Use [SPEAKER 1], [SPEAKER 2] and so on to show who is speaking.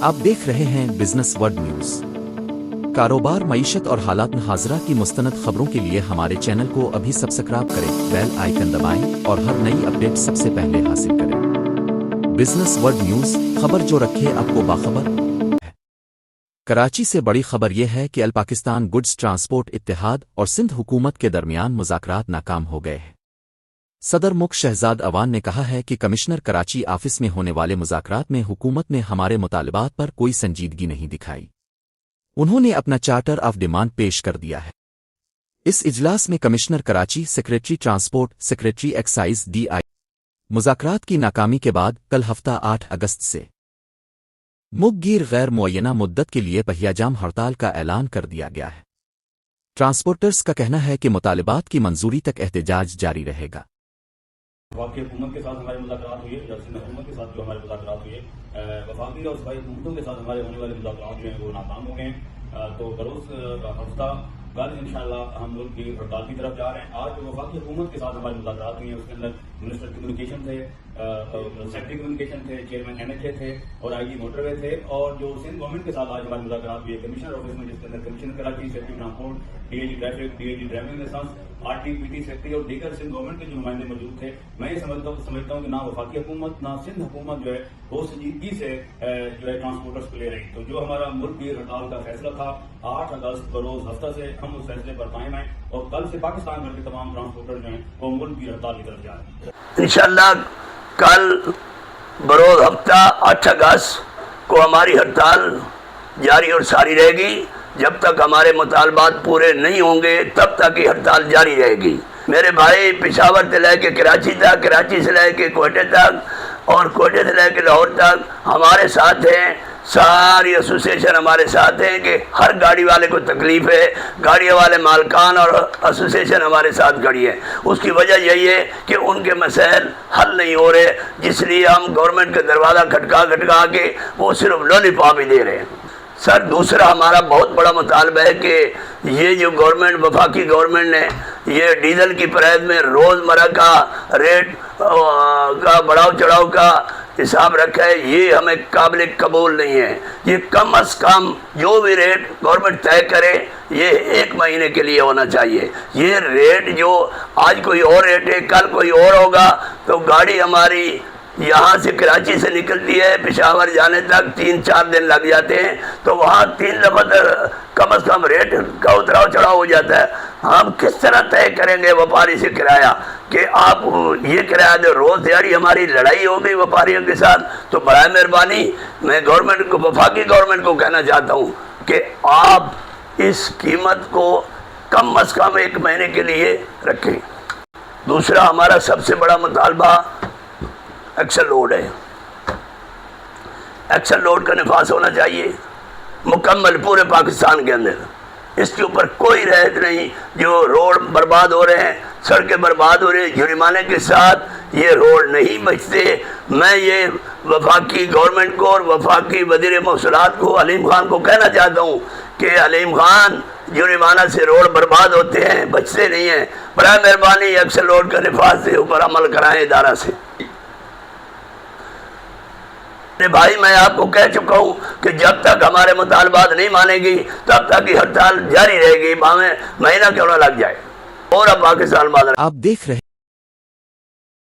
[SPEAKER 1] آپ دیکھ رہے ہیں بزنس ورلڈ نیوز۔ کاروبار، معیشت اور حالات حاضرہ کی مستند خبروں کے لیے ہمارے چینل کو ابھی سبسکرائب کریں، بیل آئیکن دبائیں اور ہر نئی اپڈیٹ سب سے پہلے حاصل کریں۔ بزنس ورلڈ نیوز، خبر جو رکھے آپ کو باخبر ہے۔ کراچی سے بڑی خبر یہ ہے کہ پاکستان گڈز ٹرانسپورٹ اتحاد اور سندھ حکومت کے درمیان مذاکرات ناکام ہو گئے ہیں۔ صدر ملک شہزاد اوان نے کہا ہے کہ کمشنر کراچی آفس میں ہونے والے مذاکرات میں حکومت نے ہمارے مطالبات پر کوئی سنجیدگی نہیں دکھائی۔ انہوں نے اپنا چارٹر آف ڈیمانڈ پیش کر دیا ہے۔ اس اجلاس میں commissioner Karachi, secretary transport, secretary excise D I مذاکرات کی ناکامی کے بعد کل ہفتہ 8 اگست سے ملک گیر غیر معینہ مدت کے لیے پہیا جام ہڑتال کا اعلان کر دیا گیا ہے۔ ٹرانسپورٹرز کا کہنا ہے کہ مطالبات کی منظوری تک احتجاج جاری رہے گا۔
[SPEAKER 2] وفاقی حکومت کے ساتھ ہماری مذاکرات ہوئی ہے، سندھ حکومت کے ساتھ جو ہماری مذاکرات ہوئی ہے، وفاقی اور صوبائی حکومتوں کے ساتھ ہمارے ہونے والے مذاکرات جو ہیں وہ ناکام ہو گئے ہیں۔ تو بروز ہفتہ کل انشاءاللہ ہم ملک کی ہڑتال کی طرف جا رہے ہیں۔ آج وفاقی حکومت کے ساتھ ہماری مذاکرات ہوئی ہیں، اس کے اندر منسٹر کمیونیکیشن تھے، سیکرٹری کمیونیکیشن تھے، چیئرمین این ایچ اے تھے اور آئی جی موٹر وے تھے، اور جو سندھ گورنمنٹ کے ساتھ آج ہماری مذاکرات ہوئی ہے کمشنر آفس میں، جس کے اندر commissioner Karachi, secretary transport, D I G traffic, D I G driving licence, R T P T secretary اور دیگر سندھ گورنمنٹ کے جو نمائندے موجود تھے۔ میں یہ سمجھتا ہوں کہ نہ وفاقی حکومت نہ سندھ حکومت جو ہے وہ سنجیدگی سے جو ہے ٹرانسپورٹرز کو لے رہی۔ تو جو ہمارا ملک کی ہڑتال کا فیصلہ تھا 8 اگست بروز ہفتہ سے، ہم اس فیصلے پر قائم ہیں اور کل سے پاکستان بھر کے تمام ٹرانسپورٹر جو ہیں وہ ملک کی ہڑتال کی طرف جا رہے ہیں۔
[SPEAKER 3] انشاءاللہ کل بروز ہفتہ 8 اگست کو ہماری ہڑتال جاری اور ساری رہے گی۔ جب تک ہمارے مطالبات پورے نہیں ہوں گے تب تک یہ ہڑتال جاری رہے گی۔ میرے بھائی پشاور سے لے کے کراچی تک، کراچی سے لے کے کوئٹہ تک اور کوئٹہ سے لے کے لاہور تک ہمارے ساتھ ہیں، ساری ایسوسیشن ہمارے ساتھ ہیں کہ ہر گاڑی والے کو تکلیف ہے، گاڑی والے مالکان اور ایسوسیشن ہمارے ساتھ کھڑی ہے۔ اس کی وجہ یہی ہے کہ ان کے مسائل حل نہیں ہو رہے، جس لیے ہم گورنمنٹ کا دروازہ کھٹکا کے وہ صرف لولی پاپ ہی دے رہے ہیں۔ سر، دوسرا ہمارا بہت بڑا مطالبہ ہے کہ یہ جو گورنمنٹ، وفاقی گورنمنٹ نے یہ ڈیزل کی پرائز میں روزمرہ کا ریٹ کا بڑھاؤ چڑھاؤ کا حساب رکھا ہے، یہ ہمیں قابل قبول نہیں ہے۔ یہ کم از کم جو بھی ریٹ گورنمنٹ طے کرے یہ 1 مہینے کے لیے ہونا چاہیے۔ یہ ریٹ جو آج کوئی اور ریٹ ہے، کل کوئی اور ہوگا، تو گاڑی ہماری یہاں سے کراچی سے نکلتی ہے پشاور جانے تک 3-4 دن لگ جاتے ہیں، تو وہاں 3 دفعہ کم از کم ریٹ کا اتراؤ چڑھاؤ ہو جاتا ہے۔ ہم کس طرح طے کریں گے وپاری سے کرایہ کہ آپ یہ کرایہ دے؟ روز دیہڑی ہماری لڑائی ہو گئی وپاریوں کے ساتھ۔ تو برائے مہربانی میں گورنمنٹ کو، وفاقی گورنمنٹ کو کہنا چاہتا ہوں کہ آپ اس قیمت کو کم از کم 1 مہینے کے لیے رکھیں۔ دوسرا ہمارا سب سے بڑا مطالبہ ایکسل لوڈ ہے۔ ایکسل لوڈ کا نفاذ ہونا چاہیے مکمل پورے پاکستان کے اندر۔ اس کے اوپر کوئی رعایت نہیں۔ جو روڈ برباد ہو رہے ہیں، سڑکیں برباد ہو رہی ہیں، جرمانے کے ساتھ یہ روڈ نہیں بچتے۔ میں یہ وفاقی گورنمنٹ کو اور وفاقی وزیر موصولات کو، علیم خان کو کہنا چاہتا ہوں کہ علیم خان، جرمانہ سے روڈ برباد ہوتے ہیں، بچتے نہیں ہیں۔ برائے مہربانی ایکسل لوڈ کا نفاذ کے اوپر عمل کرائیں ادارہ سے۔ بھائی میں آپ کو کہہ چکا ہوں کہ جب تک ہمارے مطالبات نہیں مانے گی تب تک یہ ہڑتال جاری رہے گی، مہینہ کیوں نہ لگ جائے۔ اور اب پاکستان
[SPEAKER 1] آپ دیکھ رہے